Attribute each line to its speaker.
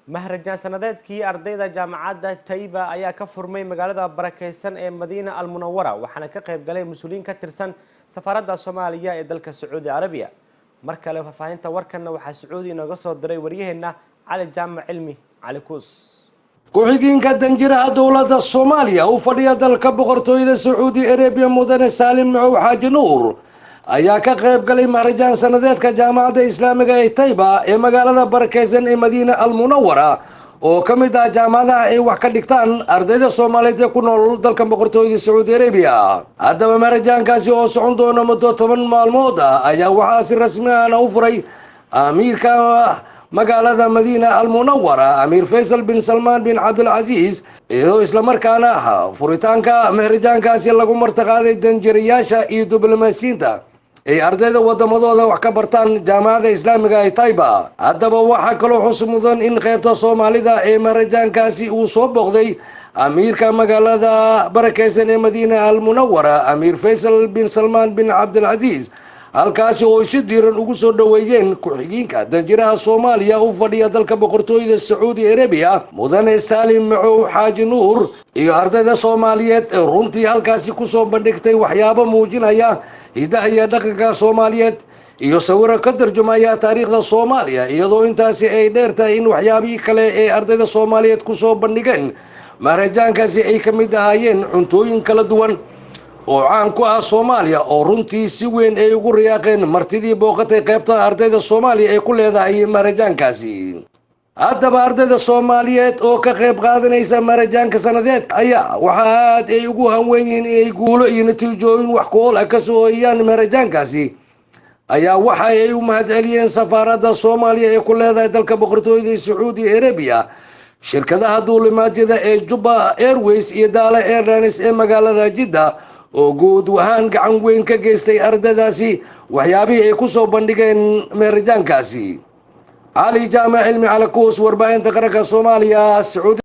Speaker 1: مهرجان سندedkii ardayda jaamacadda Tayba ayaa ka furmay magaalada barakeysan ee Madiina al-Munawwara waxaana ka qayb galay mas'uuliyiin ka tirsan safaaradda Soomaaliya ee dalka Sacuudi Carabiya markale faafahinta warkana waxa Sacuudi inaga soo diray waryaheena Cali Jaamac Cilmi Cali Kuus
Speaker 2: ku-xigeenka danjiraha dowladda Soomaaliya oo fadhiya dalka boqortooyada Sacuudi Carabiya mudane Salim Macow Xaaji Nuur ayaa ka qayb galay mahrajan sanadeedka jaamacadda Islaamiga ee Tayba ee magaalada barakeysan ee Madiina al-Munawwara oo kamid ah jaamacadaha ay wax ka dhigtaan ardayda Soomaaliyeed ee ku nool dalka boqortooyada Sacuudi Carabiya. Haddaba mahrajankaasi oo socon doona muddo 10 maalmood ayaa waxaa si rasmi ah u furay amiirka magaalada Madiina al-Munawwara Amir Faisal bin Salman bin Abdul Aziz iyo isla markaana furitaanka mahrajankaasi lagu martaqaaday danjirayaasha iyo diblomaasiyiinta ay ardayda wadamadooda wax ka bartaan jaamacadda Islaamiga ee Tayba. Haddaba waxa kale oo xusid mudan in qaybta Soomaalida ee mahrajankaasi uu soo boqday amiirka magaalada barakeysan ee Madiina al-Munawwara Amir Faisal bin Salman bin Abdul Aziz halkaasi oo si diiran ugu soo dhaweeyeen ku-xigeenka danjiraha Soomaaliya u fadhiya dalka boqortooyada Sacuudi Carabiya mudane Salim Macow Xaaji Nuur iyo ardayda Soomaaliyeed ee runtii halkaasi ku soo bandhigtay waxyaabo muujinaya hidaha iyo dhaqanka Soomaaliyeed iyo sawir ka tarjumaya taariikhda Soomaaliya iyadoo intaasi ay dheertahay in waxyaabihii kale ee ardayda Soomaaliyeed ku soo bandhigeen mahrajankaasi ay ka mid ahaayeen cuntooyin kala duwan oo caan ku ah Soomaaliya oo runtii si weyn ay ugu riyaaqeen martidii booqatay qaybta ardayda Soomaaliya ee ku leedahay mahrajankaasi. haddaba ardayda Soomaaliyeed oo ka qayb qaadanaysa mahrajanka sanadeed ayaa waxa ay ugu hanweeyeen inay guulo iyo natiijooyin wax ku ool ah ka soo hoyaan mahrajankaasi ayaa waxa ay u mahadceliyeen safaaradda Soomaaliya ee ku leedahay dalka boqortooyada Sacuudi Carabiya shirkadaha duulimaadyada ee Juba Airways iyo Dala Airlines ee magaalada Jeddah oo guud ahaan gacan weyn ka geystay ardaydaasi waxyaabihii ay ku soo bandhigeen mahrajankaasi. علي جامع علمي على كوس واربعين تقرأ Soomaaliya Sacuudi